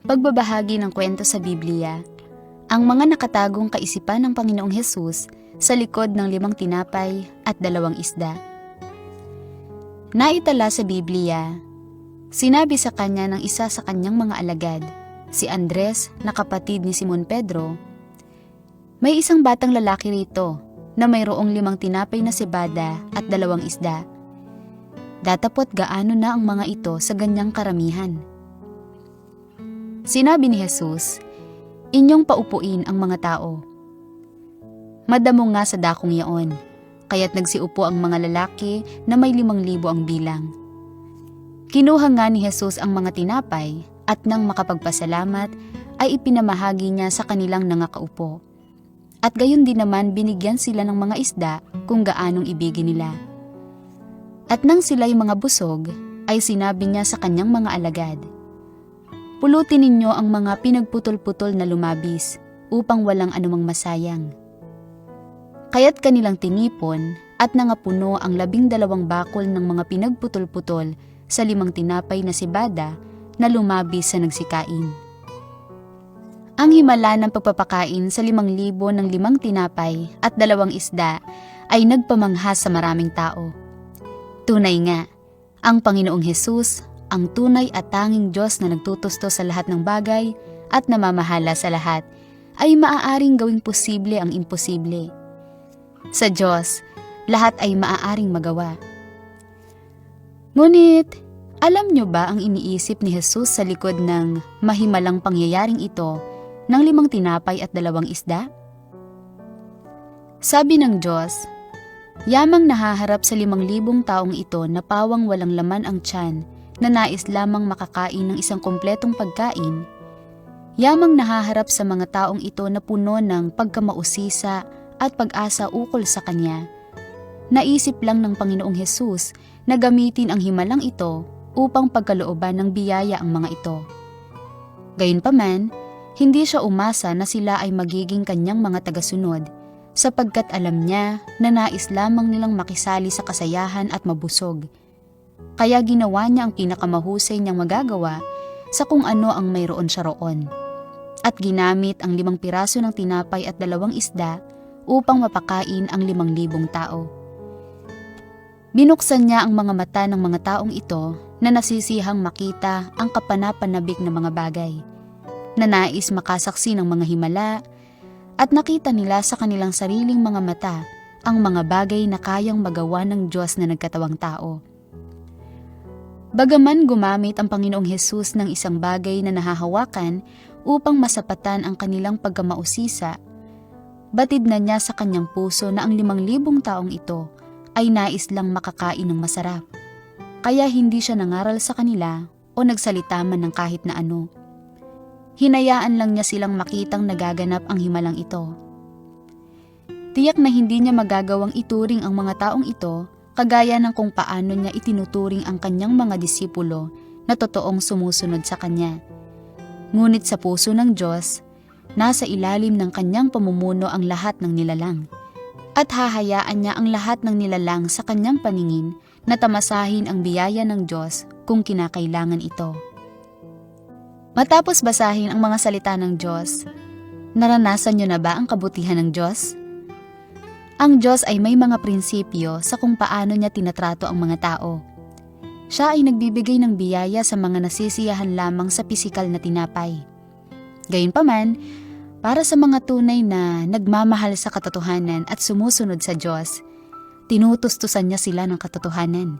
Pagbabahagi ng kwento sa Biblia, ang mga nakatagong kaisipan ng Panginoong Hesus sa likod ng 5 tinapay at 2 isda. Naitala sa Biblia, sinabi sa kanya ng isa sa kanyang mga alagad, si Andres na kapatid ni Simon Pedro, "May isang batang lalaki rito na mayroong 5 tinapay na cebada at 2 isda. Datapot gaano na ang mga ito sa ganyang karamihan?" Sinabi ni Jesus, "Inyong paupuin ang mga tao." Madamo nga sa dakong yaon, kaya't nagsiupo ang mga lalaki na may 5,000 ang bilang. Kinuha nga ni Jesus ang mga tinapay at nang makapagpasalamat ay ipinamahagi niya sa kanilang nangakaupo. At gayon din naman binigyan sila ng mga isda kung gaanong ibigin nila. At nang sila'y mga busog, ay sinabi niya sa kanyang mga alagad, "Pulutin ninyo ang mga pinagputol-putol na lumabis upang walang anumang masayang." Kaya't kanilang tinipon at nangapuno ang 12 bakol ng mga pinagputol-putol sa 5 tinapay na cebada na lumabis sa nagsikain. Ang himala ng pagpapakain sa 5,000 ng 5 tinapay at 2 isda ay nagpamangha sa maraming tao. Tunay nga, ang Panginoong Hesus, ang tunay at tanging Diyos na nagtutusto sa lahat ng bagay at namamahala sa lahat, ay maaaring gawing posible ang imposible. Sa Diyos, lahat ay maaaring magawa. Ngunit, alam nyo ba ang iniisip ni Jesus sa likod ng mahimalang pangyayaring ito ng 5 tinapay at 2 isda? Sabi ng Diyos, "Yamang nahaharap sa 5,000 taong ito na pawang walang laman ang tiyan na nais lamang makakain ng isang kumpletong pagkain, yamang nahaharap sa mga taong ito na puno ng pagkamausisa at pag-asa ukol sa Kanya. Naisip lang ng Panginoong Hesus na gamitin ang himalang ito upang pagkalooban ng biyaya ang mga ito. Gayunpaman, hindi siya umasa na sila ay magiging kanyang mga tagasunod, sapagkat alam niya na nais lamang nilang makisali sa kasayahan at mabusog. Kaya ginawa niya ang pinakamahusay niyang magagawa sa kung ano ang mayroon siya roon. At ginamit ang 5 piraso ng tinapay at 2 isda upang mapakain ang 5,000 tao. Binuksan niya ang mga mata ng mga taong ito na nasisihang makita ang kapanapanabik na mga bagay, na nais makasaksi ng mga himala, at nakita nila sa kanilang sariling mga mata ang mga bagay na kayang magawa ng Diyos na nagkatawang tao. Bagaman gumamit ang Panginoong Hesus ng isang bagay na nahahawakan upang masapatan ang kanilang pagkamausisa, batid na niya sa kanyang puso na ang 5,000 taong ito ay nais lang makakain ng masarap. Kaya hindi siya nangaral sa kanila o nagsalita man ng kahit na ano. Hinayaan lang niya silang makitang nagaganap ang himalang ito. Tiyak na hindi niya magagawang ituring ang mga taong ito kagaya ng kung paano niya itinuturing ang kanyang mga disipulo na totoong sumusunod sa kanya. Ngunit sa puso ng Diyos, nasa ilalim ng kanyang pamumuno ang lahat ng nilalang. At hahayaan niya ang lahat ng nilalang sa kanyang paningin na tamasahin ang biyaya ng Diyos kung kinakailangan ito. Matapos basahin ang mga salita ng Diyos, naranasan niyo na ba ang kabutihan ng Diyos? Ang Diyos ay may mga prinsipyo sa kung paano niya tinatrato ang mga tao. Siya ay nagbibigay ng biyaya sa mga nasisiyahan lamang sa pisikal na tinapay. Gayunpaman, para sa mga tunay na nagmamahal sa katotohanan at sumusunod sa Diyos, tinutustusan niya sila ng katotohanan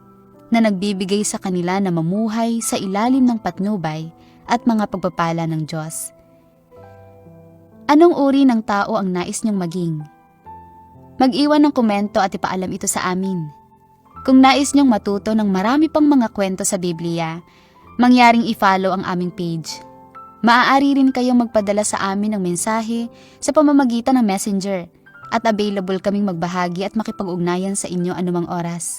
na nagbibigay sa kanila na mamuhay sa ilalim ng patnubay at mga pagpapala ng Diyos. Anong uri ng tao ang nais niyong maging? Mag-iwan ng komento at ipaalam ito sa amin. Kung nais niyong matuto ng marami pang mga kwento sa Biblia, mangyaring i-follow ang aming page. Maaari rin kayong magpadala sa amin ng mensahe sa pamamagitan ng Messenger at available kaming magbahagi at makipag-ugnayan sa inyo anumang oras.